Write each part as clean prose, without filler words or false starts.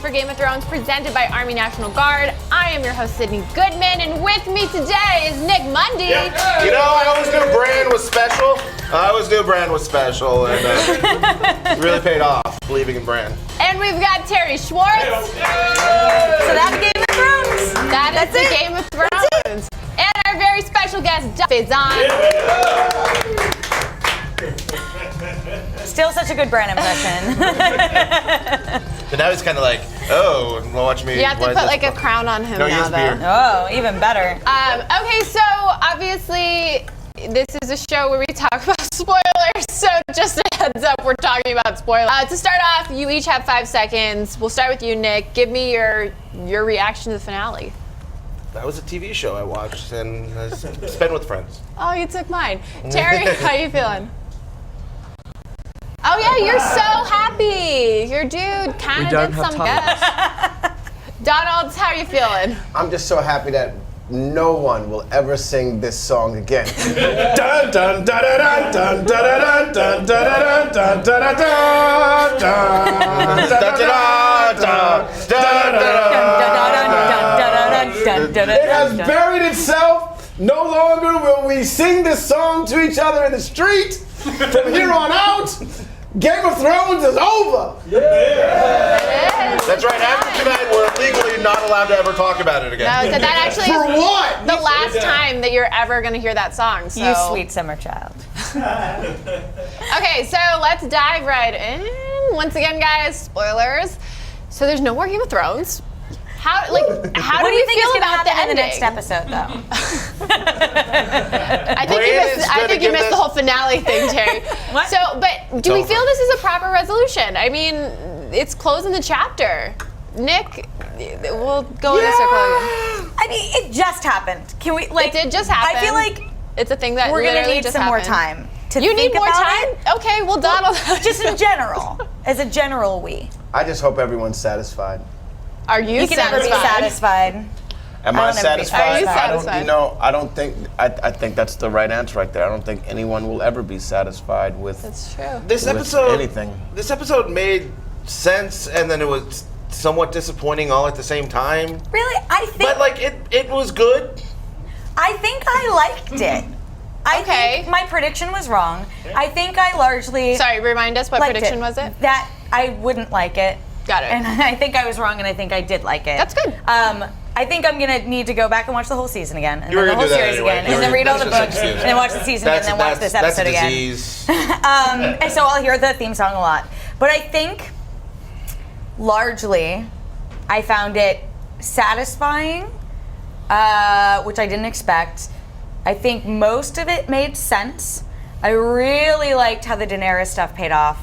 for Game of Thrones, presented by Army National Guard. I am your host, Sydney Goodman, and with me today is Nick Mundy. Yeah. You know, I always knew brand was special. And it really paid off, believing in brand. And we've got Terry Schwartz. So that's Game of Thrones. That's the Game of Thrones. And our very special guest, Faison. Still such a good brand impression. But now he's kind of like, oh, watch me. You have to put like a crown on him now, though. Oh, even better. Okay, so obviously this is a show where we talk about spoilers, so just a heads up, we're talking about spoilers. To start off, you each have 5 seconds. We'll start with you, Nick. Give me your reaction to the finale. That was a TV show I watched and I spent with friends. Oh, you took mine. Terry, how you feeling? Oh yeah, you're so happy. Your dude kind of did some guess. Donald, how are you feeling? I'm just so happy that no one will ever sing this song again. Dun dun dun dun dun dun dun dun dun dun dun. It has buried itself. No longer will we sing this song to each other in the street. From here on out, Game of Thrones is over. Yeah. That's right. After tonight, we're legally not allowed to ever talk about it again. No, so that actually For what? The last time that you're ever going to hear that song. So. You sweet summer child. Okay, so let's dive right in. Once again, guys, spoilers. So there's no more Game of Thrones. How do What we do you think feel is going to about the happen in the ending? next episode, though? I think you missed the whole finale thing, Terry. What? So, but do we feel this is a proper resolution? I mean, it's closing the chapter. Nick, we'll go in a circle again. I mean, it just happened. Can we, It did just happen. I feel like it's a thing that we're going to literally need just some more happened. time to You think need more about time? it. Okay, well, Donald. Just in general. As a general we. I just hope everyone's satisfied. Are you You can never be satisfied. Am I I don't never be satisfied? Are you I satisfied? don't think. I think that's the right answer right there. I don't think anyone will ever be satisfied with. That's true. This with episode, anything. This episode made sense, and then it was somewhat disappointing all at the same time. Really? I think. But like it was good. I think I liked it. I think my prediction was wrong. I think I largely Sorry, remind us what liked prediction was it? That I wouldn't like it. Got it. And I think I was wrong, and I think I did like it. That's good. I think I'm gonna need to go back and watch the whole season again, and You were then the gonna whole do that series anyway. again, and then read all the That's just books, excuse. and then watch the season again, and then watch this episode that's a again. disease. And so I'll hear the theme song a lot. But I think, largely, I found it satisfying, which I didn't expect. I think most of it made sense. I really liked how the Daenerys stuff paid off.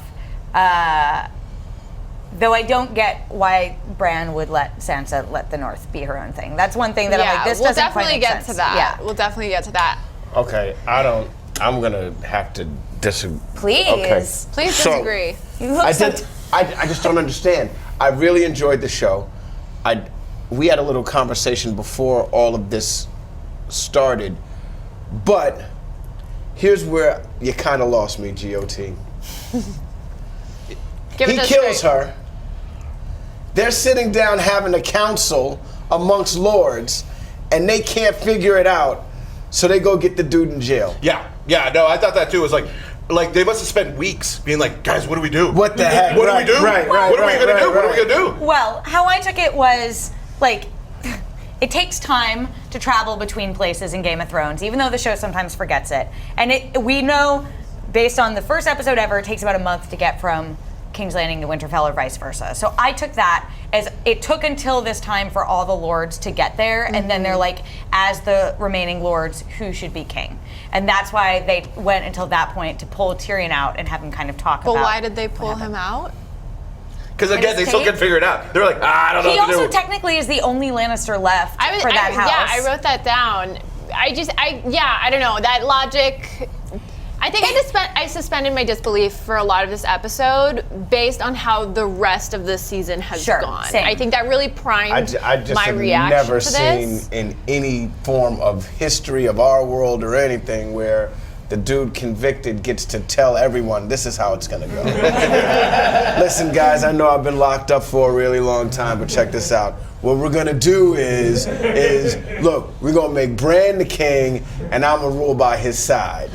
Though I don't get why Bran would let Sansa let the North be her own thing. That's one thing that I'm like, this we'll doesn't quite definitely make get sense. to that. Yeah. We'll definitely get to that. Okay, I'm gonna have to disagree. Please. Okay. Please So- disagree. You look I so did. I just don't understand. I really enjoyed the show. We had a little conversation before all of this started, but Give here's where you kind of lost me, GOT. it He to us kills straight. her. They're sitting down having a council amongst lords, and they can't figure it out, so they go get the dude in jail. Yeah, no, I thought that too. It was like they must have spent weeks being like, guys, what do we do? What the heck? What do we do? Right, What are we gonna do? What are we right. gonna do? Well, how I took it was like it takes time to travel between places in Game of Thrones, even though the show sometimes forgets it. And we know, based on the first episode ever, it takes about a month to get from King's Landing to Winterfell or vice versa. So I took that as it took until this time for all the lords to get there, and then they're like, as the remaining lords, who should be king? And that's why they went until that point to pull Tyrion out and have him kind of talk about. But why did they pull him out? Because again, they still tape? couldn't figure it out. They're like, I don't know He what to also do. technically is the only Lannister left for that house. Yeah, I wrote that down. I don't know. That logic. I think I suspended my disbelief for a lot of this episode based on how the rest of the season has gone. Same. I think that really primed I just my have reaction never to seen this. in any form of history of our world or anything where the dude convicted gets to tell everyone this is how it's gonna go. Listen, guys, I know I've been locked up for a really long time, but check this out. What we're gonna do is look, we're gonna make Bran the king, and I'm gonna rule by his side.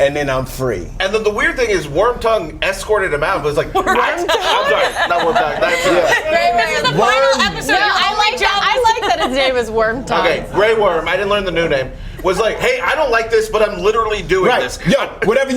And then I'm free. And then the weird thing is, Wormtongue escorted him out, but it's like, I'm sorry, not Wormtongue. That's This is the final episode. I like that his name is Wormtongue. Okay, Grey Worm. I didn't learn the new name. Was like, hey, I don't like this, but I'm literally doing Right. this. Yo, whatever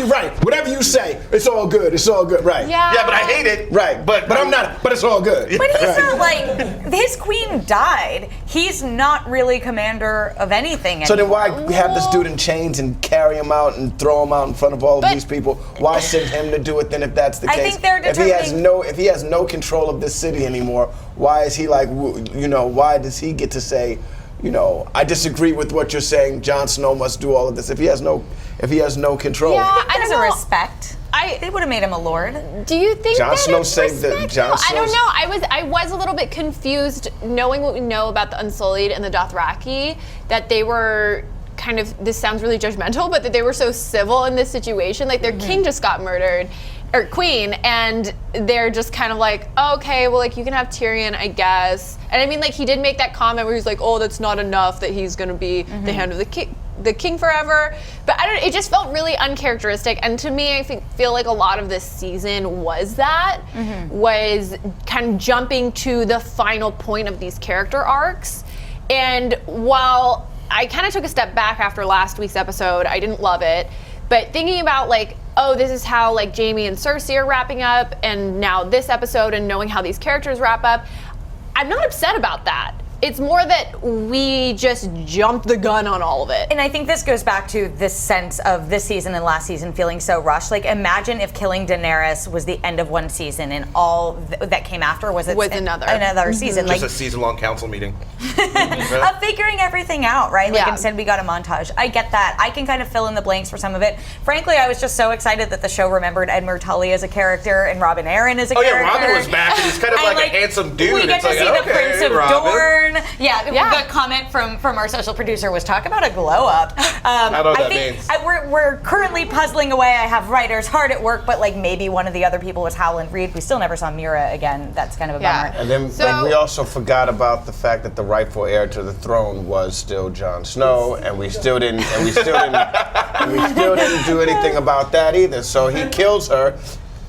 you say, it's all good. It's all good. Right. Yeah. Yeah, but I hate it. Right. But I'm not. But it's all good. But he's Right. not like, his queen died. He's not really commander of anything So then anymore. why have this dude in chains and carry him out and throw him out in front of all of these people? Why send him to do it then if that's the I case? think they're if he has determining- if he has no control of this city anymore, why is he like, why does he get to say, I disagree with what you're saying, Jon Snow must do all of this if he has no control? Yeah, I I don't don't know. respect. They would have made him a lord. Do you think Jon that Snow it's saved the- respect? Jon I don't Snow's- know. I was a little bit confused knowing what we know about the Unsullied and the Dothraki, that they were kind of, this sounds really judgmental, but that they were so civil in this situation. Like their king just got murdered, or queen, and they're just kind of like, okay, well, like you can have Tyrion, I guess. And I mean, like he did make that comment where he's like, oh, that's not enough that he's gonna be the hand of the king forever. But I don't, it just felt really uncharacteristic. And to me, I feel like a lot of this season was that, was kind of jumping to the final point of these character arcs. And while I kind of took a step back after last week's episode, I didn't love it. But thinking about like, oh, this is how like Jaime and Cersei are wrapping up, and now this episode, and knowing how these characters wrap up, I'm not upset about that. It's more that we just jumped the gun on all of it. And I think this goes back to this sense of this season and last season feeling so rushed. Like, imagine if killing Daenerys was the end of one season and all that came after was another season. Just Like, a season-long council meeting. of figuring everything out, right? Like Yeah. instead we got a montage. I get that. I can kind of fill in the blanks for some of it. Frankly, I was just so excited that the show remembered Edmure Tully as a character and Robin Arryn as a Oh character. yeah, Robin was back, and he's kind of And, like a handsome dude. We get It's to like, see the okay, Prince of Robin. Dorne. Yeah, Yeah. the comment from our social producer was, talk about a glow up. I don't know what that think means. we're currently puzzling away. I have writers hard at work, but like maybe one of the other people was Howland Reed. We still never saw Mira again. That's kind of a Yeah. bummer. And then So- we also forgot about the fact that the rightful heir to the throne was still Jon Snow, and we still didn't do anything about that either. So he kills her.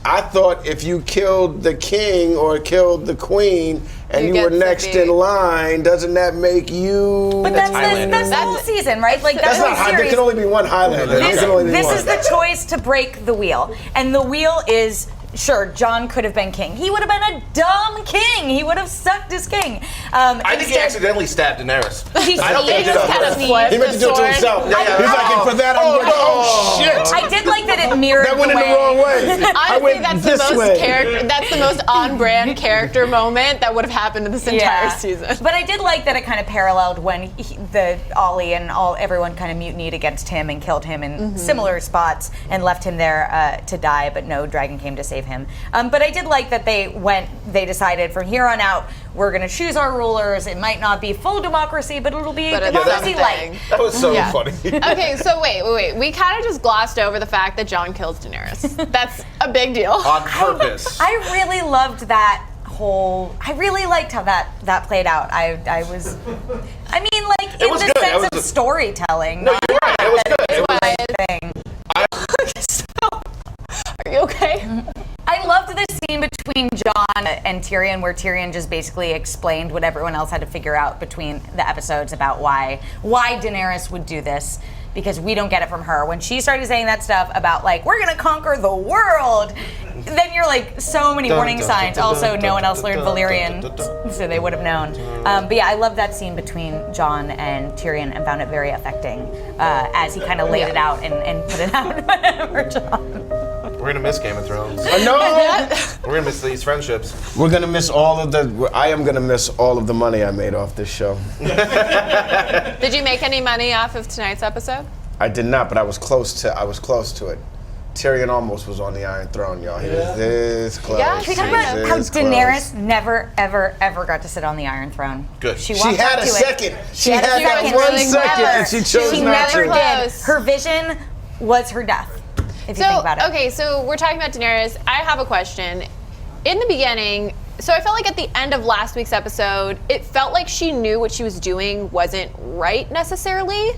I thought if you killed the king or killed the queen and You you were get to next be- in line, doesn't that make you? But that's the Highlander. whole season, right? Like That's that's not the high. There series. can only be one Highlander. There can only be This one. is the choice to break the wheel. And the wheel is, sure, John could have been king. He would have been a dumb king. He would have sucked as king. I think he accidentally stabbed Daenerys. I don't think He he just does. kind of He flipped meant to do it to the himself. sword. Yeah. He's like, and for that, I'm going, oh shit! I did like that it mirrored That went the in the wrong way. I Honestly, went that's the this most way. that's the most on-brand character moment that would have happened in this entire season. But I did like that it kind of paralleled when the Ollie and everyone kind of mutinied against him and killed him in similar spots and left him there to die, but no dragon came to save him. But I did like that they decided from here on out, we're going to choose our rulers. It might not be full democracy, but it'll be But it's democracy something. light. That was so Yeah. funny. Okay, so wait. We kind of just glossed over the fact that Jon kills Daenerys. That's a big deal. On purpose. I really loved that whole. I really liked how that played out. I mean, like in was the good. That sense was of a- storytelling. No, you're right. It was good. It was, But- Thing. Are you okay? I loved the scene between Jon and Tyrion, where Tyrion just basically explained what everyone else had to figure out between the episodes about why Daenerys would do this, because we don't get it from her. When she started saying that stuff about like, we're gonna conquer the world, then you're like, so many warning signs. Also, no one else learned Valyrian, so they would have known. But yeah, I love that scene between Jon and Tyrion and found it very affecting as he kind of laid it out and put it out for Jon. we're gonna miss Game of Thrones. No, We're gonna miss these friendships. we're gonna miss all of the. I am gonna miss all of the money I made off this show. Did you make any money off of tonight's episode? I did not, but I was close to it. Tyrion almost was on the Iron Throne, y'all. He was this close. Yeah, Can we He talk was about how this Daenerys close. never, ever, ever got to sit on the Iron Throne? Good. She She walked had up a to it. second. She had had a that second. one Really second, never. and she chose She not never to. did. Close. Her vision was her death, if you think about it. Okay, so we're talking about Daenerys. I have a question. In the beginning, so I felt like at the end of last week's episode, it felt like she knew what she was doing wasn't right necessarily.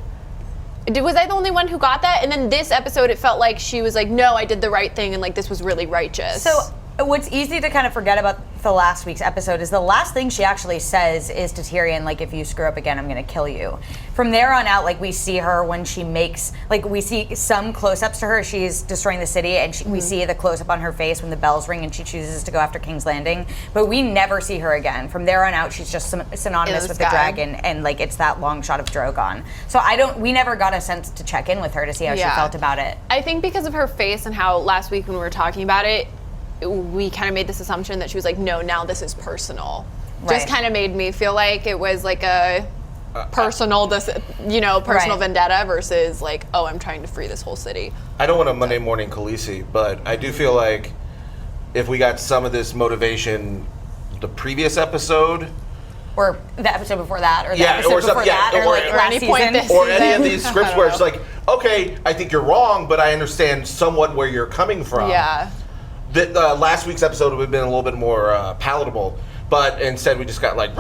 Was I the only one who got that? And then this episode, it felt like she was like, no, I did the right thing, and like this was really righteous. So what's easy to kind of forget about the last week's episode is the last thing she actually says is to Tyrion, like, if you screw up again, I'm going to kill you. From there on out, like, we see her when she makes, like, we see some close-ups to her. She's destroying the city, and we see the close-up on her face when the bells ring and she chooses to go after King's Landing. But we never see her again. From there on out, she's just synonymous with the dragon, and, like, it's that long shot of Drogon. So we never got a sense to check in with her to see how she felt about it. I think because of her face and how last week when we were talking about it, we kind of made this assumption that she was like, no, now this is personal. Right. Just kind of made me feel like it was like a personal vendetta versus like, oh, I'm trying to free this whole city. I don't want a Monday morning Khaleesi, but I do feel like if we got some of this motivation the previous episode, or the episode before that, or the Yeah, episode or some- before yeah, that, or like or last any point season. this or any of season. these scripts where it's like, okay, I think you're wrong, but I understand somewhat where you're coming from. Yeah. The last week's episode would have been a little bit more palatable, but instead we just got like,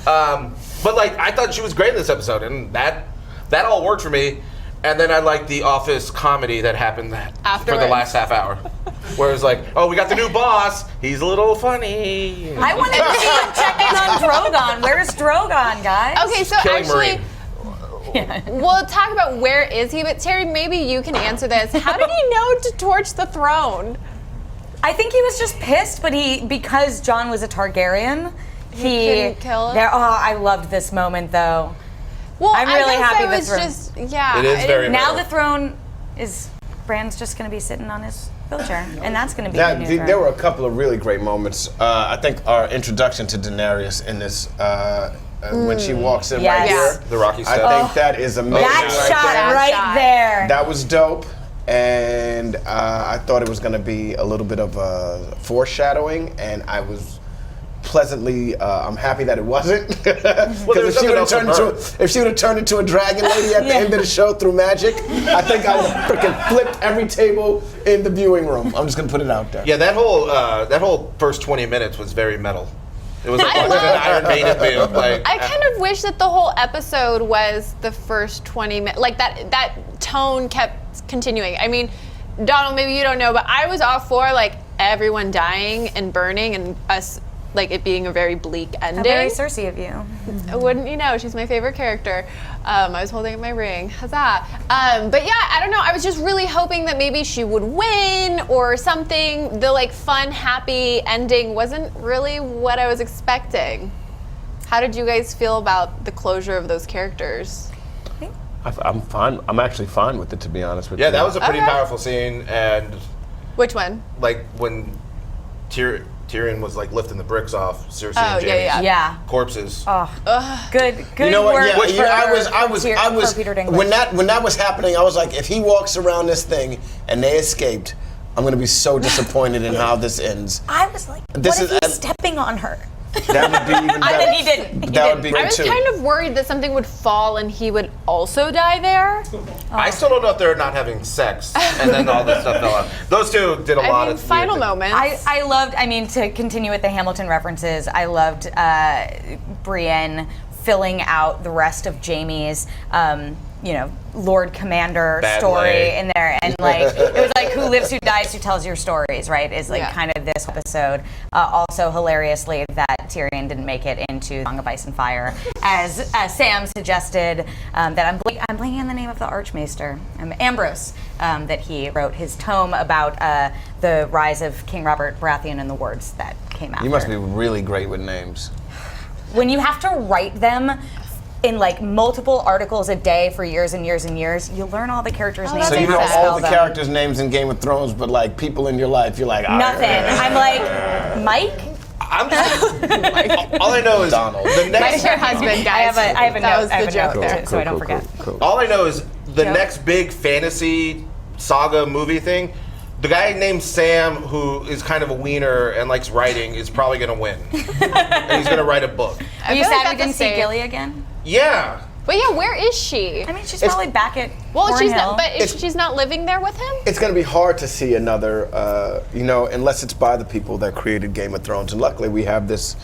but like I thought she was great in this episode, and that all worked for me. And then I liked the Office comedy that happened for the Afterwards. last half hour, where it was like, oh, we got the new boss. He's a little funny. I wanted to see him check in on Drogon. Where's Drogon, guys? Okay, so Killing actually, Marine. we'll talk about where is he, but Terry, maybe you can answer this. How did he know to torch the throne? I think he was just pissed, but because Jon was a Targaryen, he couldn't kill him? I loved this moment though. Well, I'm really I guess happy I the was throne. just, yeah. It is I very didn't- Now metal. the throne is Bran's just going to be sitting on his wheelchair, and that's going to be the new throne. There were a couple of really great moments. I think our introduction to Daenerys in this, when she walks in right Yes. here, The Rocky I step. think that is amazing. that right shot there. right shot. there. That was dope, and I thought it was going to be a little bit of a foreshadowing, and I was pleasantly, I'm happy that it wasn't. Because there was nothing else if she would have turned into a dragon lady at the end of the show through magic, I think I would have freaking flipped every table in the viewing room. I'm just going to put it out there. Yeah, that whole first 20 minutes was very metal. It was like I an love- Iron Maiden thing. Like, I kind of wish that the whole episode was the first 20 minutes. Like that tone kept continuing. I mean, Donald, maybe you don't know, but I was all for like everyone dying and burning and us like it being a very bleak ending. Very Cersei of you. Wouldn't you know? She's my favorite character. I was holding up my ring. Huzzah. But yeah, I don't know. I was just really hoping that maybe she would win or something. The like fun, happy ending wasn't really what I was expecting. How did you guys feel about the closure of those characters? I'm fine. I'm actually fine with it, to be honest with you. yeah, that was a pretty Okay. powerful scene, and Which one? like when Tyrion was like lifting the bricks off Cersei Oh, and yeah, Jaime's Yeah. corpses. Good You know what? work. Yeah, for- I was for Peter Dinklage. when that was happening. I was like, if he walks around this thing and they escaped, I'm gonna be so disappointed in how this ends. I was like, This what if is- he's stepping on her? That would be even better. And then he didn't. He That would be didn't. great I was too. kind of worried that something would fall and he would also die there. I still don't know if they're not having sex, and then all this stuff fell out. Those two did a lot I mean, of final weird things. moments. I loved, I mean, to continue with the Hamilton references, I loved Brienne filling out the rest of Jaime's, Lord Commander Bad story lay. in there. And like, it was like, who lives, who dies, who tells your stories, right? Is like Yeah. kind of this episode. Also, hilariously, that Tyrion didn't make it into Song of Ice and Fire, as Sam suggested, that I'm blanking on the name of the Archmaester, Ambrose, that he wrote his tome about the rise of King Robert Baratheon and the wards that came after. You must be really great with names. When you have to write them in like multiple articles a day for years and years and years, you learn all the characters' names So and you how know to spell all the them. characters' names in Game of Thrones, but like people in your life, you're like, Nothing. I'm like, Mike? I'm just, all I know is Donald. the That's next. your husband, guys. I have a that note. was I have the a joke note there. too, so I don't forget. All I know is the Joe? next big fantasy saga movie thing. The guy named Sam, who is kind of a wiener and likes writing, is probably going to win. And he's going to write a book. Are you feel like sad we that's a didn't see safe- Gilly again? Yeah. But yeah, where is she? I mean, she's probably back at Well, she's Cornhill. not, but she's not living there with him? It's going to be hard to see another, unless it's by the people that created Game of Thrones. And luckily, we have this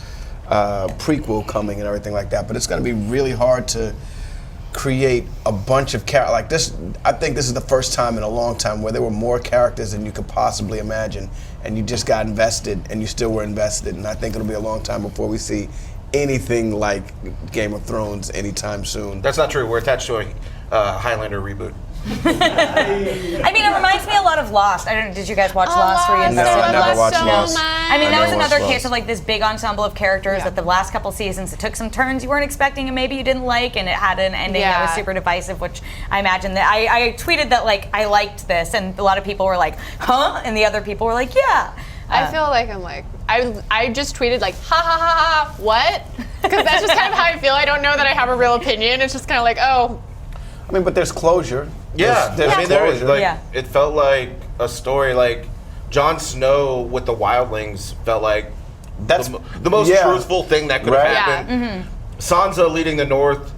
prequel coming and everything like that. But it's going to be really hard to create a bunch of characters like this. I think this is the first time in a long time where there were more characters than you could possibly imagine, and you just got invested, and you still were invested. And I think it'll be a long time before we see anything like Game of Thrones anytime soon. That's not true. We're attached to a Highlander reboot. I mean, it reminds me a lot of Lost. I don't know, did you guys watch Lost? Were you No, invested I in never Lost? watched so Lost. much. I mean, I that was never another watched case of like this big ensemble of characters that the last couple seasons, it took some turns you weren't expecting and maybe you didn't like, and it had an ending that was super divisive, which I imagine that I tweeted that like I liked this, and a lot of people were like, huh? And the other people were like, yeah. I feel like I just tweeted like, ha ha ha ha, what? Because that's just kind of how I feel. I don't know that I have a real opinion. It's just kind of like, oh. I mean, but there's closure. Yeah, There's I mean, there is. closure. Like, it felt like a story. Like, Jon Snow with the wildlings felt like That's the most truthful thing that could have Right. happened. Sansa leading the North.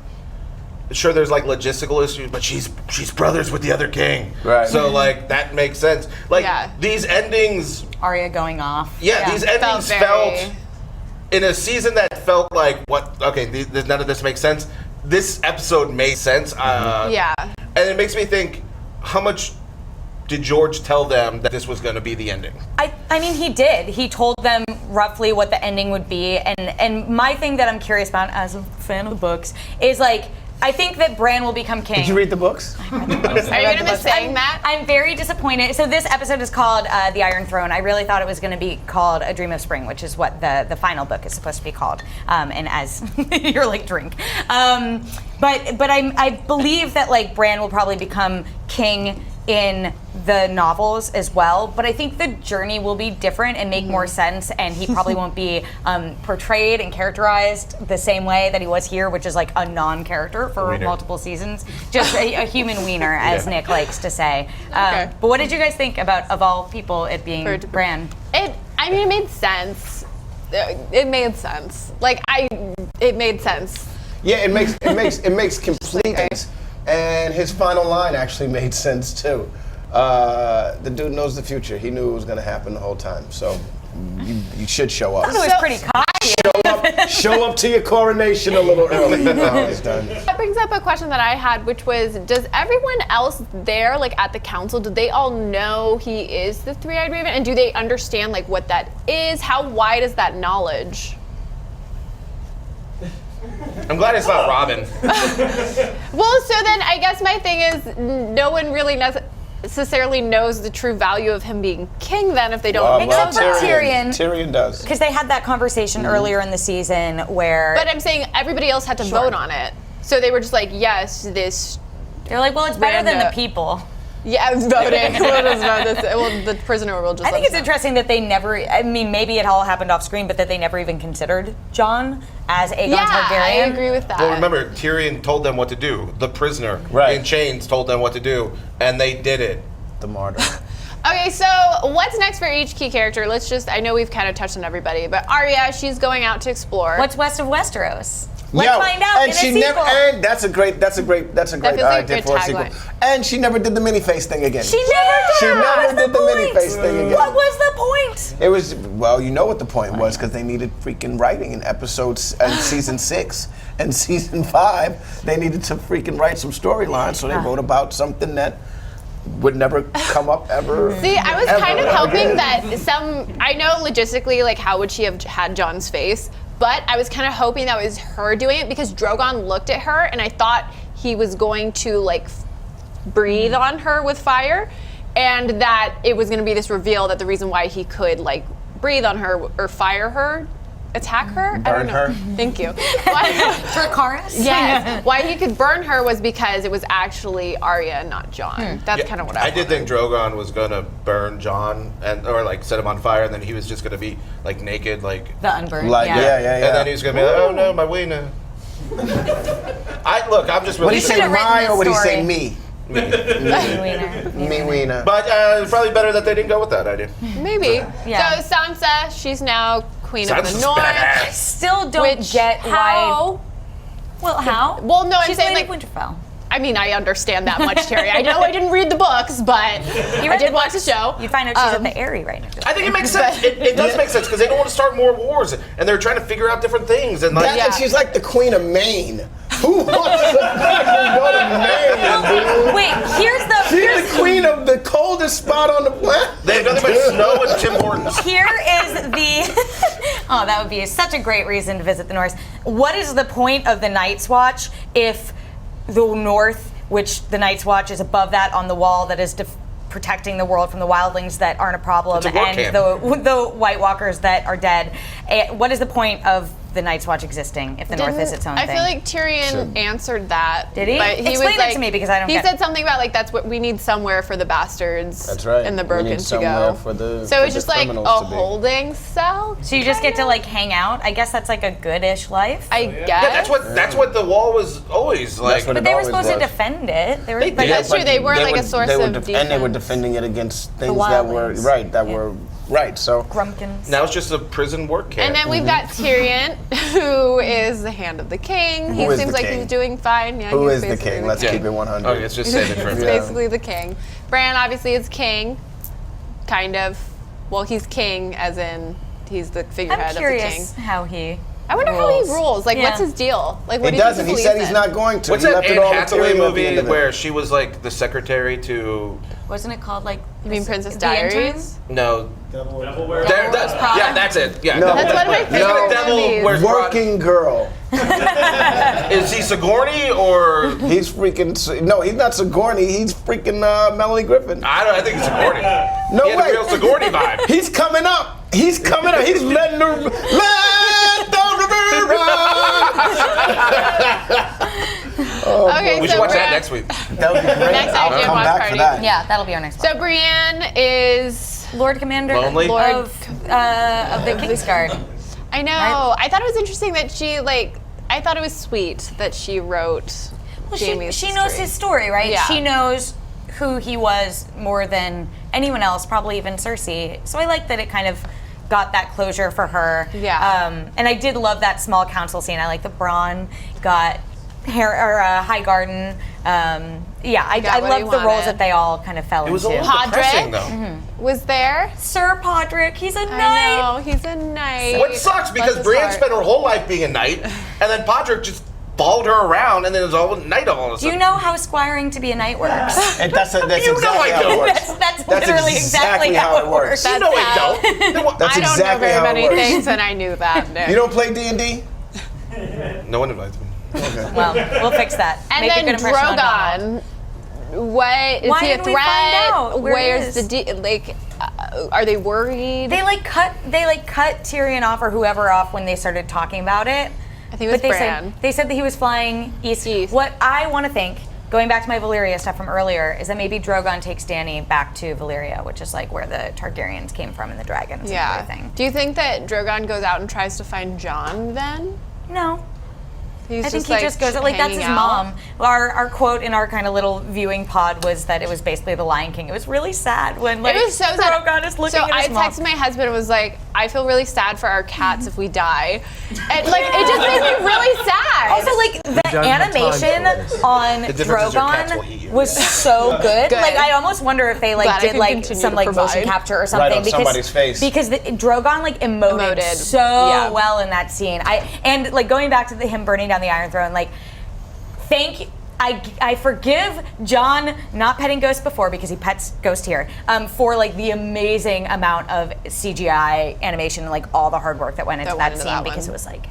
Sure, there's like logistical issues, but she's brothers with the other king. Right. So like that makes sense. Like Yeah. these endings. Arya going off. These endings felt in a season that felt like what? Okay, none of this makes sense. This episode made sense. Yeah. And it makes me think, how much did George tell them that this was going to be the ending? I mean, he did. He told them roughly what the ending would be, and my thing that I'm curious about as a fan of the books is like, I think that Bran will become king. Did you read the books? Are you going to miss saying that? I'm very disappointed. So this episode is called The Iron Throne. I really thought it was going to be called A Dream of Spring, which is what the final book is supposed to be called. And as you're like, drink. But I believe that like Bran will probably become king in the novels as well, but I think the journey will be different and make more sense, and he probably won't be portrayed and characterized the same way that he was here, which is like a non-character for multiple seasons, just a human wiener, as Nick likes to say. But what did you guys think about, of all people, it being Bran? It made sense. It made sense. It made sense. Yeah, it makes complete sense. And his final line actually made sense too. The dude knows the future. He knew it was going to happen the whole time. So you should show up. I thought it was pretty cocky. Show up to your coronation a little early. No, he's done. That brings up a question that I had, which was, does everyone else there, like at the council, do they all know he is the Three-Eyed Raven? And do they understand like what that is? How wide is that knowledge? I'm glad it's not Robin. Well, so then I guess my thing is no one really necessarily knows the true value of him being king then if they don't Except for Tyrion. Tyrion does. Because they had that conversation earlier in the season where... But I'm saying everybody else had to vote on it. So they were just like, yes, this... They're like, well, it's better than the people. Yeah, voting. We'll just vote this. Well, the prisoner will just... I think it's interesting that they never... I mean, maybe it all happened off screen, but that they never even considered Jon as Aegon Targaryen. I agree with that. Well, remember, Tyrion told them what to do. The prisoner in chains told them what to do, and they did it. The martyr. Okay, so what's next for each key character? Let's just... I know we've kind of touched on everybody, but Arya, she's going out to explore. What's west of Westeros? Let's find out in a sequel. And that's a great idea for a sequel. And she never did the mini face thing again. She never did the mini face thing again. What was the point? It was, well, you know what the point was, because they needed freaking writing in episodes in season 6 and season 5. They needed to freaking write some storylines, so they wrote about something that would never come up ever. See, I was kind of hoping that I know logistically, like, how would she have had Jon's face? But I was kind of hoping that was her doing it because Drogon looked at her and I thought he was going to like breathe on her with fire, and that it was going to be this reveal that the reason why he could like breathe on her or fire her, attack her, burn her. Thank you. Dracarys? Yes. Why he could burn her was because it was actually Arya, not Jon. That's kind of what I did think Drogon was gonna burn Jon or like set him on fire, and then he was just gonna be like naked, like the unburned. Like, yeah. And then he was gonna be like, oh no, my wiener. I'm just really. Would he say my or would he say me? Me. Me wiener. But probably better that they didn't go with that idea. Maybe. Yeah. So Sansa, she's now Queen of the Sansa's North. badass. I still don't get why Well, how? Well, no, I'm She's saying, Lady like- Winterfell. I mean, I understand that much, Terry. I know I didn't read the books, but I did watch the show. You'd find out she's at the Aerie right now. I think it makes sense. It does make sense because they don't want to start more wars, and they're trying to figure out different things. And like, And she's like the queen of Maine. Who wants to fucking go to Maine, dude? Wait, She's the queen of the coldest spot on the planet. they have nothing but snow and Tim Hortons. Here is the. Oh, that would be such a great reason to visit the North. What is the point of the Night's Watch if the North, which the Night's Watch is above that on the wall that is protecting the world from the wildlings that aren't a problem, It's a work and camp. the White Walkers that are dead? What is the point of the Night's Watch existing if the North is its own I thing? feel like Tyrion answered that. Did he? But he Explain was it like, to me because I don't He get said it. something about like that's what we need somewhere for the bastards. That's right. And the We broken need to somewhere go. for the- so for it's the just like a criminals to be. holding cell. So you just get to like hang out. I guess that's like a goodish life. I guess. Yeah, that's what the wall was always like. what But it they were always supposed to was. defend it. They were. They like, did. That's true. They were like a source of and they were defense. defending it against things that were wildlings. right. That Yeah. were right. So Grumpkins. Now it's just a prison work camp. And then we've got Tyrion, who is the hand of the king. He Who is seems the like king? he's doing fine. Yeah, Who he's is the basically king? Let's Yeah. keep it 100. Okay, let's just say it for He's him. basically the king. Bran obviously is king, kind of. Well, he's king as in he's the figurehead I'm of the curious king. how he. I wonder how he rules. Like, Yeah. what's his deal? Like, what He do you doesn't. think He he said believes he's in? not going to. What's he that left it Anne all to Hathaway Tyrion at the end movie of it. where she was like the secretary to? Wasn't it called like? You mean Princess The Intern? Diaries? No. Devil Wears That- yeah, that's it. Yeah. No. That's one of my favorite The Devil movies. Wears Working girl. Is he Sigourney or? He's freaking. No, he's not Sigourney. He's freaking Melanie Griffin. I think it's Sigourney. No he had way. a real Sigourney vibe. He's coming up. He's coming up. He's letting the river run. Okay, We so should watch that Bran- next week. That would be great. Next I'll IGN come watch back party. for that. Yeah, that'll be our next one. So Brienne is. Lord Commander Lonely? of the Kingsguard. I know. Right. I thought it was interesting that she like. I thought it was sweet that she wrote. Well, Jamie's she knows history. his story, right? Yeah. She knows who he was more than anyone else, probably even Cersei. So I like that it kind of got that closure for her. Yeah. And I did love that small council scene. I like that Bronn got Highgarden. Yeah, I got what he love the roles wanted. that they all kind of fell It was a into. little depressing Podrick though. was there. Sir Podrick, he's a I knight. know he's a knight. What sucks Bless because his Brienne heart. spent her whole life being a knight, and then Podrick just followed her around, and then it was all night all of a Do you sudden. know how squiring to be a knight works? And that's You know exactly I how it don't. works. That's literally exactly how it works. You know I don't. No, That's I don't exactly know very how it many works. things, and I knew that. Nick. You don't play D&D? No one invites me. Well, we'll fix that. And Make a then good impression on Donald. Drogon. What is Why he a didn't we find threat? out where he Where's is? the like? Are they worried? They cut Tyrion off or whoever off when they started talking about it. I think it was But Bran. they said that he was flying east. What I want to think, going back to my Valyria stuff from earlier, is that maybe Drogon takes Dany back to Valyria, which is like where the Targaryens came from and the dragons and everything. Do you think that Drogon goes out and tries to find Jon then? No. He's I think he like, just goes, like, that's hanging his out? mom. Our quote in our kind of little viewing pod was that it was basically the Lion King. It was really sad when, like, It was so sad. Drogon is looking so at his I mom. texted my husband and was like, I feel really sad for our cats if we die. And like it just made me really sad. Also, like, the animation on The difference is your cats will eat Drogon you. was so good. Good. Like, I almost wonder if they, like, Glad I did, can like, continue some, to like, motion provide. capture or something. on somebody's face. Because Drogon, like, emoted so Yeah. well in that scene. And, like, going back to him burning down the Iron Throne, like, I forgive Jon not petting Ghost before because he pets Ghost here for like the amazing amount of CGI animation and like all the hard work that went into that scene because it was like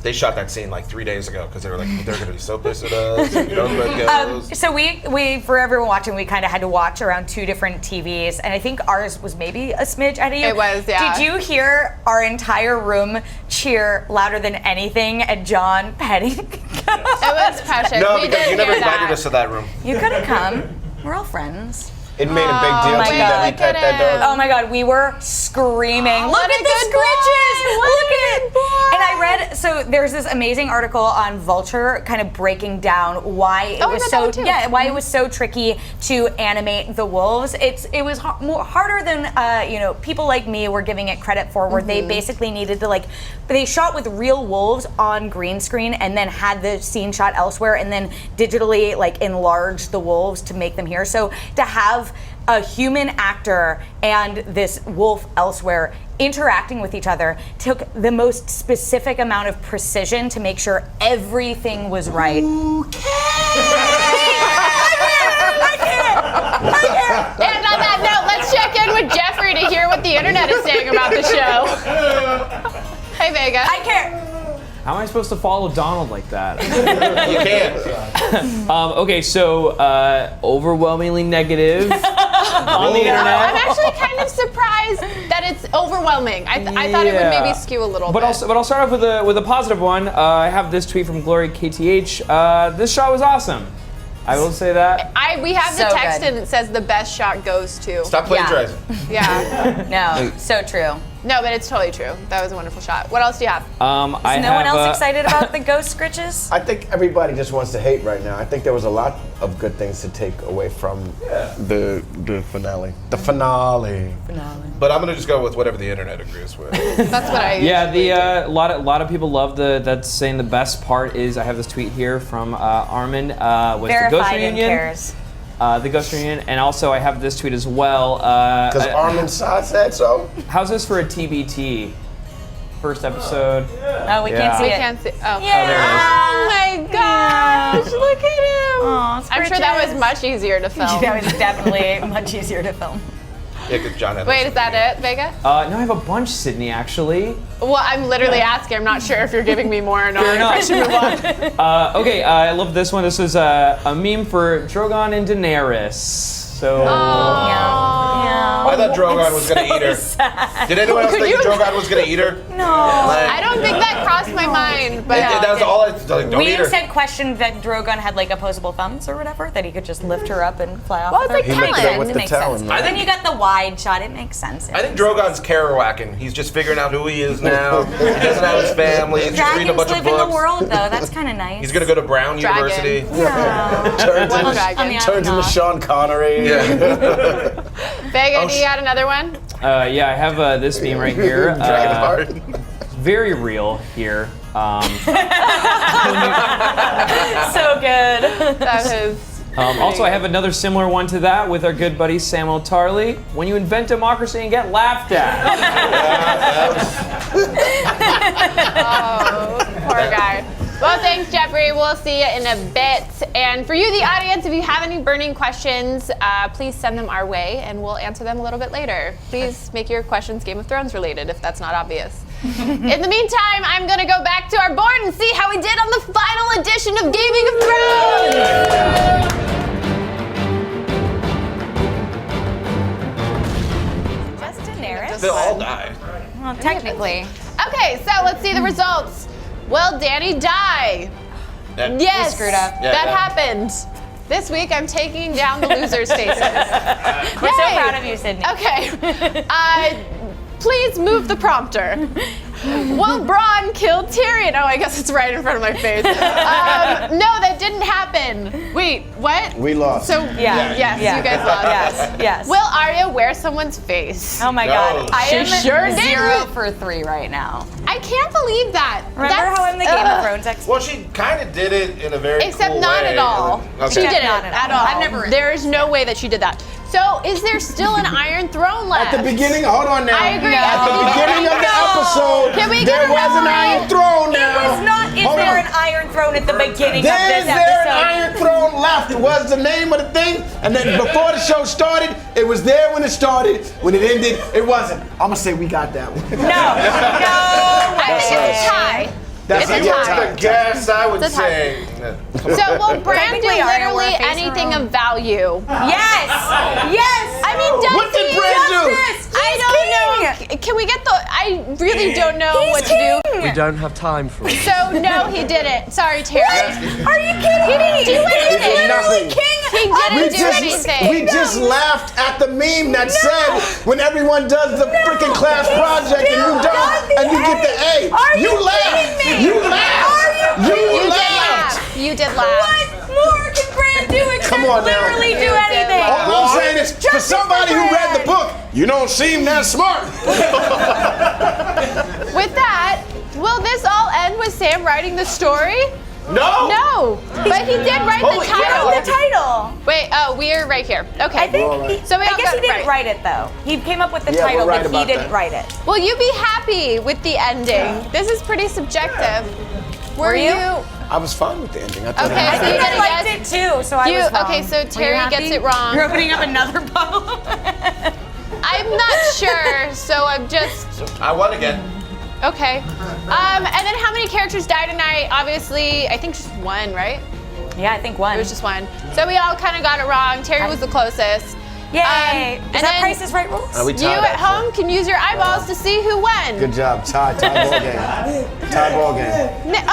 They shot that scene like 3 days ago because they were like, they're going to be so pissed at us. You know where it goes. so we for everyone watching, we kind of had to watch around 2 different TVs, and I think ours was maybe a smidge ahead of you. It was, yeah. Did you hear our entire room cheer louder than anything at Jon petting? It was precious. No, We because did you never hear invited that. us to that room. You could have come. We're all friends. It made a big deal my to you God. that he pet that dog. Oh my God, we were screaming. Look what at a the good scritches! boy, what Look a at it! good boy. And I read, so there's this amazing article on Vulture kind of breaking down why it I was read that so one too. why it was so tricky to animate the wolves. It was more harder than people like me were giving it credit for, where they basically needed to they shot with real wolves on green screen and then had the scene shot elsewhere and then digitally enlarge the wolves to make them here. So to have a human actor and this wolf elsewhere interacting with each other took the most specific amount of precision to make sure everything was right. And on that note, let's check in with Jeffrey to hear what the internet is saying about the show. Hey, Vega. I care. How am I supposed to follow Donald like that? You can't. Okay, so overwhelmingly negative on the internet. I'm actually kind of surprised that it's overwhelming. I thought it would maybe skew a little bit. I'll start off with a positive one. I have this tweet from Glory KTH. This shot was awesome. I will say that. We have the So text good. and it says the best shot goes to. Stop plagiarizing. Yeah. No, so true. No, but it's totally true. That was a wonderful shot. What else do you have? Is no one else excited about the ghost scritches? I think everybody just wants to hate right now. I think there was a lot of good things to take away from the finale. The finale. But I'm gonna just go with whatever the internet agrees with. That's what I Yeah, usually a lot of people love that's saying the best part is I have this tweet here from Armin was the Ghost Verified and Reunion. cares. The Ghost Reunion, and also I have this tweet as well. Because Armin said so. How's this for a TBT? First episode. Oh, we Yeah. can't see We it. can't see. Oh. Yeah. Oh my gosh! Look at him. Aw, I'm sure that was scritches. much easier to film. That was definitely much easier to film. Yeah, because John had. Wait, is that it, Vega? No, I have a bunch, Sydney, actually. Well, I'm literally asking. I'm not sure if you're giving me more or not. Fair enough. I should move on. Okay, I love this one. This is a meme for Drogon and Daenerys. So. I thought Drogon was gonna eat her. Did anyone else think Drogon was gonna eat her? No. I don't think that crossed my mind, but That was all I like. Don't We eat her. instead questioned that Drogon had opposable thumbs or whatever, that he could just lift her up and fly off. Well, with it's her. like He lifted Talon. up with It the makes talon. sense. right? I Then think- you got the wide shot. It makes sense. I think Drogon's Kerouacking. He's just figuring out who he is now. He doesn't have his family. He's just reading a Dragons bunch live of in books. the world, though. That's kind of nice. He's gonna go to Brown Dragon. University. Turns One into, dragon. turns into Sean Connery. Yeah. Vega, do you got another one? Yeah, I have this meme right here. Dragonheart. Very real here. So good. That is. Also, I have another similar one to that with our good buddy Samuel Tarley. When you invent democracy and get laughed at. Oh, poor guy. Well, thanks, Jeffrey. We'll see you in a bit. And for you, the audience, if you have any burning questions, please send them our way, and we'll answer them a little bit later. Please make your questions Game of Thrones related, if that's not obvious. In the meantime, I'm going to go back to our board and see how we did on the final edition of Gaming of Thrones. Just Daenerys. They'll all die. Well, technically. Okay, so let's see the results. Will Dany die? Yes, screwed up. Yeah, that yeah. happened. This week, I'm taking down the losers' faces. We're so Yay. proud of you, Sydney. Okay. Please move the prompter. Will Bronn kill Tyrion? Oh, I guess it's right in front of my face. No, that didn't happen. Wait, what? We lost. So, Yeah. yes, Yeah. you guys lost. Yes. Will Arya wear someone's face? Oh my No. God. I She am sure did. 0 for 3 right now. I can't believe that. Remember how I'm the Game of Thrones expert? Well, she kind of did it in a very Except cool not way. at all. Okay. She didn't Not at at all. all. I've never- There is no way that she did that. So, is there still an Iron Throne left? At the beginning, hold on now. I agree. At the No. beginning of the No. episode, Can we there get a was an referee? Iron Throne It now. was not, is Hold there on. an Iron Throne at the beginning of Is this there an episode? Iron Throne left? Was the name of the thing. And then before the show started, it was there when it started. When it ended, it wasn't. I'm going to say we got that one. No. No way. I think it's a tie. That's It's a your tie. tie. Guess I would It's a tie. say. So, will Bran do Technically, Arya wore a literally face anything wrong. of value? Yes. Yes. I mean, does What did he? Bran do? Justice. I He's don't king. know. Can we get the? I really don't know He's what king. to do. We don't have time for it. So no, he didn't. Sorry, Terry. Are you kidding me? He didn't do He did anything. nothing. King. He of didn't the do British- anything. We just just laughed at the meme that said when everyone does the freaking class project and you don't, and you get the A. You laughed. You laughed. You laughed. You did laugh. What more can Bran do except Come on now. literally do anything? All I'm saying is, for somebody who read the book, you don't seem that smart. With that, will this all end with Sam writing the story? No. No, but he did write Holy the title. crap. The title. Wait, we're right here. Okay. I think. So we all I guess got he it didn't right. write it though. He came up with the Yeah, we're title, right but he about didn't that. write it. Will you be happy with the ending? This is pretty subjective. Were you? I was fine with the ending. I thought Okay, I so you think got I a liked yes. it too, so I was wrong. Okay, so Were you Terry happy? gets it wrong. You're opening up another bottle. I'm not sure, so I'm just I won again. okay. And then how many characters died tonight? Obviously, I think just one, right? Yeah, I think one. It was just one. So we all kind of got it wrong. Terry was the closest. Yay! and Is that then Price is Right rules? we You tied, at actually. home can use your eyeballs to see who won. Good job. Tie ball game. Tie ball game. Nick.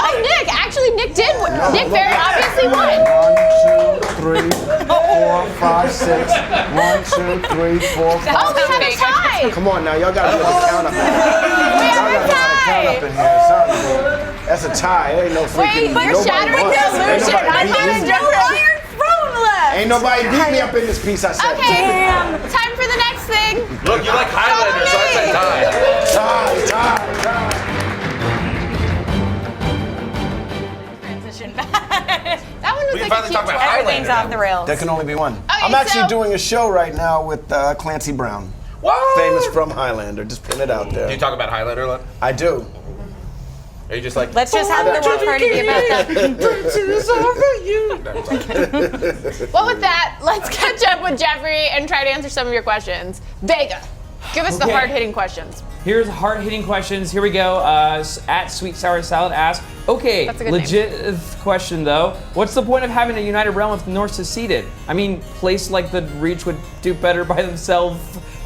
Actually, Nick did. Nick very obviously won. 1, 2, 3, 4, 5, 6. 1, 2, 3, 4, 5. Oh, we have a tie. Come on now, y'all gotta be able to count up in here. We Y'all have a gotta be able to count tie. up in here. Something. That's a tie. It ain't no freaking. Wait, you're nobody shattering won. the Ain't illusion. nobody I beat thought me. it's No Iron Throne left. Ain't nobody beat me up in this piece. I said. Okay. Damn. Time for the next thing. Look, you like Highlander, so I said tie. Tie. Transition back. That one was We like finally a talked cute about one. Everything's off the rails. There can only be one. Okay, I'm actually so- doing a show right now with Clancy Brown, What? famous from Highlander. Just putting it out Do you there. talk about Highlander a lot? I do. Are you just like? Let's just have the watch party about that. Well, with that, let's catch up with Jeffrey and try to answer some of your questions. Vega, give us the Okay. hard-hitting questions. Here's hard-hitting questions. Here we go. At Sweet Sour Salad asks, okay, That's a good legit question though. What's the point of having a united realm if the North seceded? I mean, places like the Reach would do better by themselves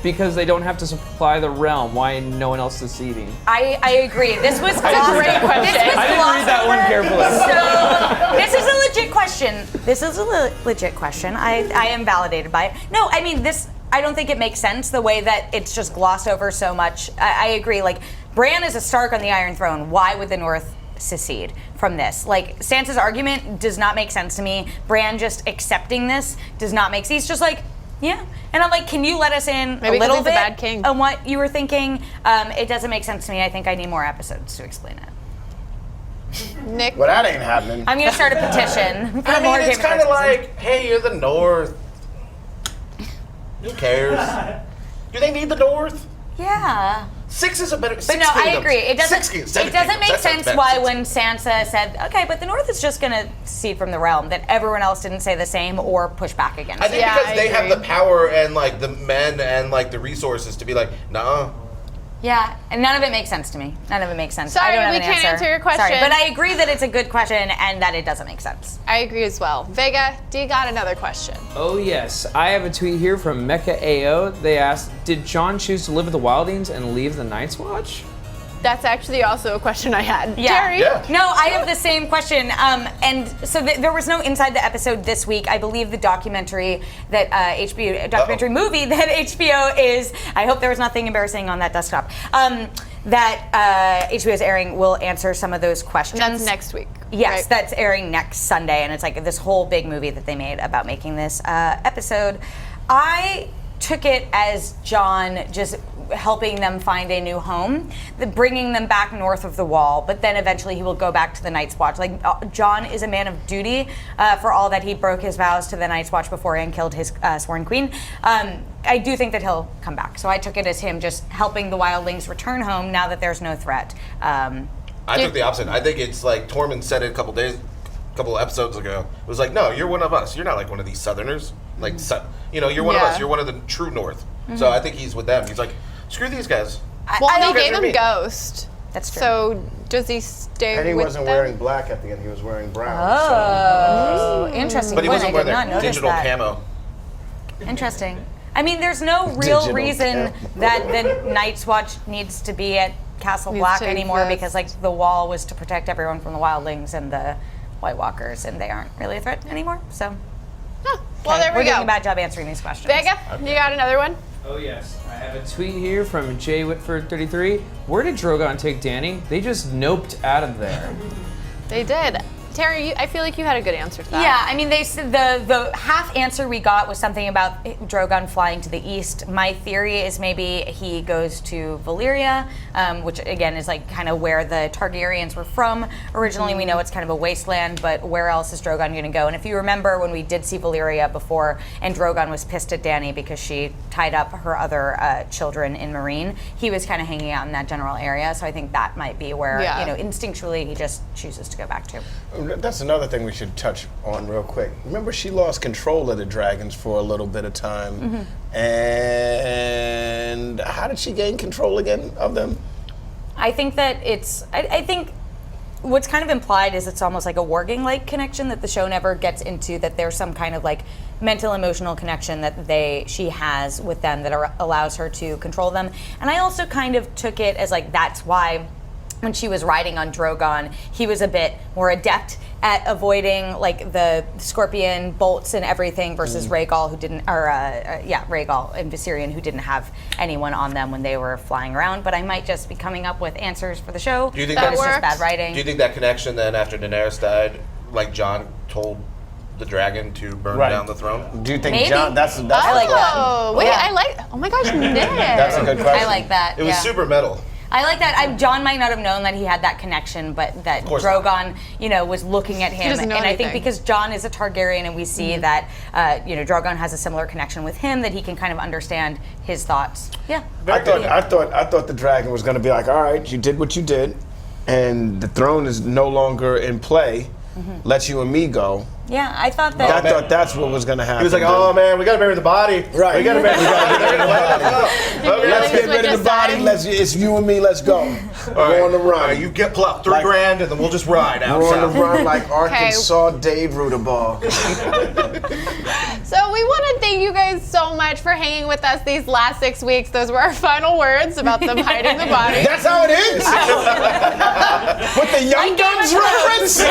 because they don't have to supply the realm. Why no one else seceding? I agree. This was I didn't read that one. This was I didn't read that one carefully. So this is a legit question. This is a legit question. I am validated by it. No, I mean this. I don't think it makes sense the way that it's just glossed over so much. I agree. Like Bran is a Stark on the Iron Throne. Why would the North secede from this? Like Sansa's argument does not make sense to me. Bran just accepting this does not make sense. He's just like, yeah. And I'm like, can you let us in Maybe a little 'cause he's bit a bad king. on what you were thinking? It doesn't make sense to me. I think I need more episodes to explain it. Nick, Well, that ain't happening. I'm gonna start a petition. For I more mean, it's Game of kind of Thrones seasons. like, hey, you're the North. Who cares? Do they need the North? Yeah. 6 is a better. But no, I agree. It doesn't. It doesn't make sense why when. when Sansa said, "Okay, but the North is just going to secede from the realm," that everyone else didn't say the same or push back against I it. think Yeah, because I they have agree. the power and like the men and like the resources to be like, nah. Yeah, and none of it makes sense to me. None of it makes sense. Sorry, I don't have we an can't answer your question. Sorry, but I agree that it's a good question and that it doesn't make sense. I agree as well. Vega, do you got another question? Oh yes, I have a tweet here from Mecha AO. They asked, did Jon choose to live with the Wildlings and leave the Night's Watch? That's actually also a question I had. Yeah. Terry? Yeah. No, I have the same question. And so there was no Inside the Episode this week. I believe the documentary that documentary movie that HBO is, I hope there was nothing embarrassing on that desktop, that HBO is airing will answer some of those questions. That's next week. Yes, right? that's airing next Sunday, and it's like this whole big movie that they made about making this episode. I took it as Jon just helping them find a new home, bringing them back north of the Wall, but then eventually he will go back to the Night's Watch. Like Jon is a man of duty for all that he broke his vows to the Night's Watch before and killed his sworn queen. I do think that he'll come back, so I took it as him just helping the Wildlings return home now that there's no threat. I took the opposite. I think it's like Tormund said it a couple episodes ago. It was like, no, you're one of us. You're not like one of these Southerners. Like, you're one of Yeah. us. You're one of the true North. So I think he's with them. He's like, screw these guys. Well, I they don't- gave him me. Ghost. That's true. So does he stay And he with wasn't them? wearing black at the end. He was wearing brown. Oh, interesting. But he point. wasn't I wearing did not that notice digital that. camo. Interesting. I mean, there's no real Digital reason camo. that the Night's Watch needs to be at Castle Needs Black to anymore exist. because, like, the wall was to protect everyone from the Wildlings and the White Walkers, and they aren't really a threat anymore. So, Well, there We're we doing go. a bad job answering these questions. Vega, you got another one? Oh yes, I have a tweet here from Jay Whitford 33. Where did Drogon take Dany? They just noped out of there. They did. Terry, I feel like you had a good answer to that. Yeah, I mean, the half answer we got was something about Drogon flying to the east. My theory is maybe he goes to Valyria, which again is like kind of where the Targaryens were from originally. We know it's kind of a wasteland, but where else is Drogon going to go? And if you remember when we did see Valyria before, and Drogon was pissed at Dany because she tied up her other children in Meereen, he was kind of hanging out in that general area. So I think that might be where instinctually he just chooses to go back to. That's another thing we should touch on real quick. Remember, she lost control of the dragons for a little bit of time. And how did she gain control again of them? I think that I think what's kind of implied is it's almost like a warging-like connection that the show never gets into, that there's some kind of like mental, emotional connection that she has with them that allows her to control them. And I also kind of took it as like that's why when she was riding on Drogon, he was a bit more adept at avoiding like the scorpion bolts and everything versus Rhaegal, who didn't, Rhaegal and Viserion, who didn't have anyone on them when they were flying around. But I might just be coming up with answers for the show. Do you think that was works? just bad writing? Do you think that connection then after Daenerys died, like Jon told the dragon to burn down the throne? Do you think Maybe. John? That's I like that. Oh, wait, Yeah. oh my gosh, Nick. That's a good question. I like that. It was super metal. I like that. Jon might not have known that he had that connection, but that course Drogon, was looking at him. doesn't know and I think anything. because Jon is a Targaryen, and we see that, Drogon has a similar connection with him, that he can kind of understand his thoughts. Yeah. I thought the dragon was going to be like, all right, you did what you did, and the throne is no longer in play. Let you and me go. Yeah, I thought that. I thought that's what was going to happen. He was like, "Oh man, we gotta bury the body. Right. We gotta bury the body. Let's get rid of the body. It's you and me. Let's go. We're on the run. All right, you get plucked $3,000, and then we'll just ride out We're on south." the run like Arkansas Dave Rudaball. So we want to thank you guys so much for hanging with us these last 6 weeks. Those were our final words about them hiding the body. That's how it is. With the Young Guns reference.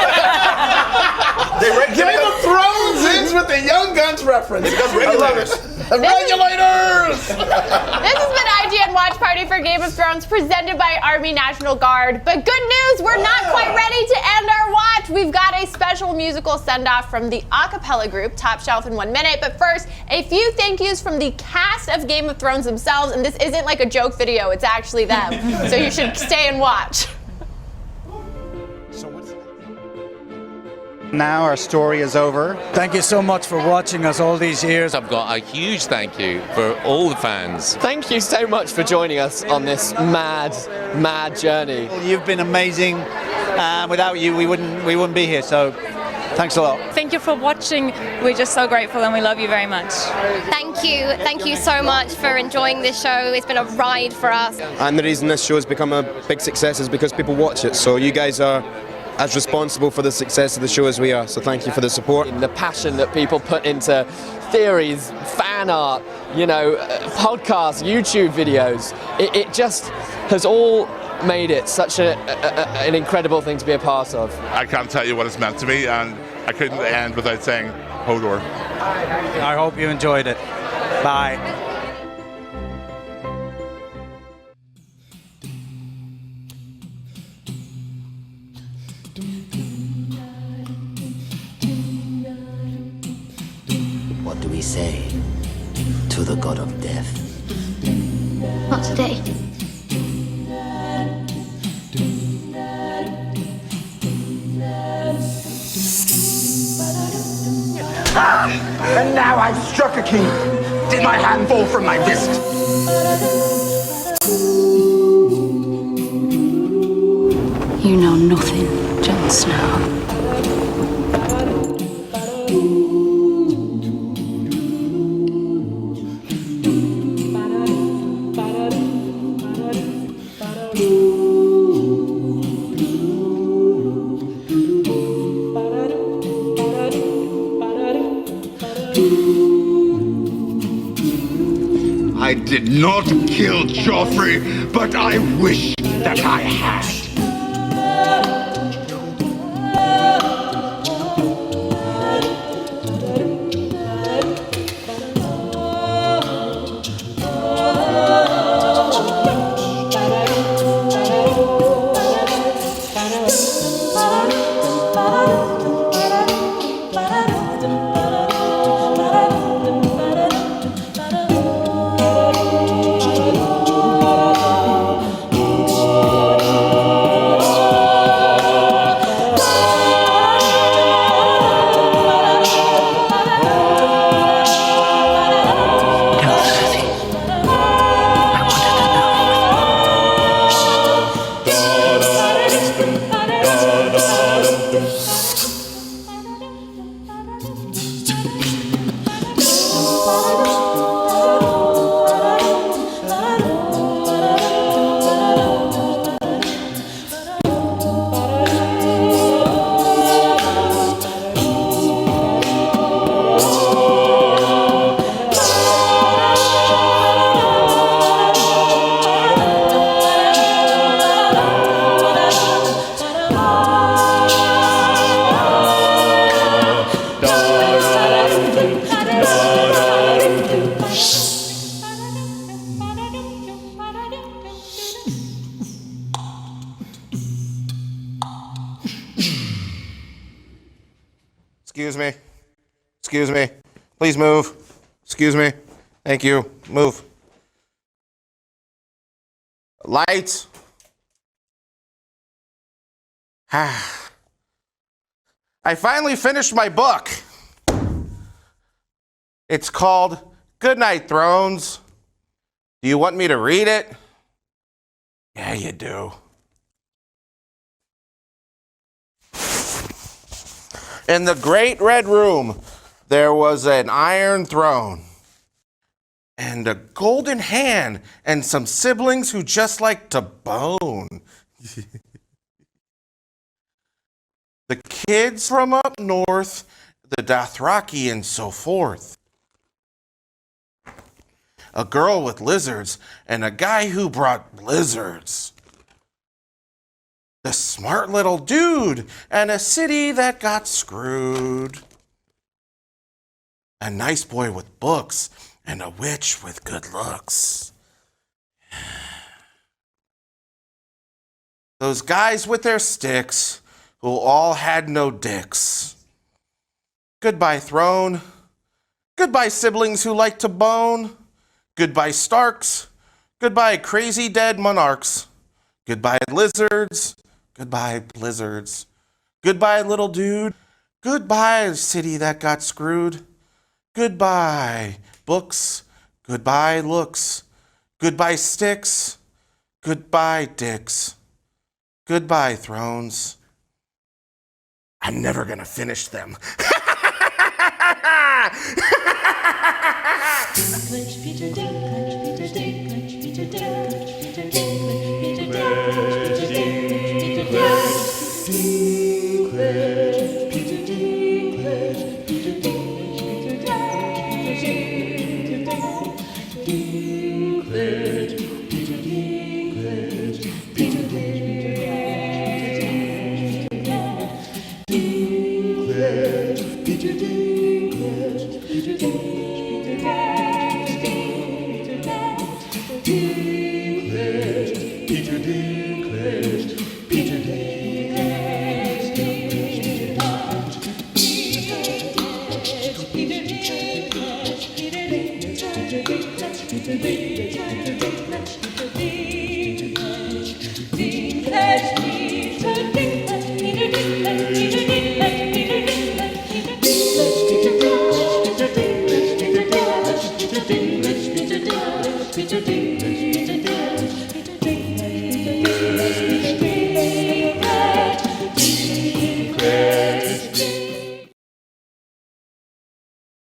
Game of Thrones ends with the Young Guns reference. Because regulators. Regulators. This has been IGN Watch Party for Game of Thrones, presented by Army National Guard. But good news, we're not quite ready to end our watch. We've got a special musical send-off from the a cappella group Top Shelf in 1 minute. But first, a few thank yous from the cast of Game of Thrones themselves. And this isn't like a joke video, it's actually them. So you should stay and watch. Now our story is over. Thank you so much for watching us all these years. I've got a huge thank you for all the fans. Thank you so much for joining us on this mad journey. You've been amazing. Without you, we wouldn't be here. So, thanks a lot. Thank you for watching. We're just so grateful and we love you very much. Thank you so much for enjoying this show. It's been a ride for us. And the reason this show has become a big success is because people watch it. So you guys are as responsible for the success of the show as we are. So thank you for the support. The passion that people put into theories, fan art, podcasts, YouTube videos, it just has all made it such an incredible thing to be a part of. I can't tell you what it's meant to me, and I couldn't end without saying Hodor. I hope you enjoyed it. Bye. What do we say to the god of death? Not today. And now I've struck a king. Did my hand fall from my fist? You know nothing, Jon Snow. I did not kill Joffrey, but I wish that I had. Excuse me. Please move. Excuse me. Thank you. Move. Lights. I finally finished my book. It's called Goodnight Thrones. Do you want me to read it? Yeah, you do. In the great red room, there was an iron throne and a golden hand and some siblings who just like to bone. The kids from up north, the Dothraki and so forth. A girl with lizards and a guy who brought blizzards. The smart little dude and a city that got screwed. A nice boy with books and a witch with good looks. Those guys with their sticks who all had no dicks. Goodbye, throne. Goodbye, siblings who like to bone. Goodbye, Starks. Goodbye, crazy dead monarchs. Goodbye, lizards. Goodbye, blizzards. Goodbye, little dude. Goodbye, city that got screwed. Goodbye, books. Goodbye, looks. Goodbye, sticks. Goodbye, dicks. Goodbye, thrones. I'm never gonna finish them. Peter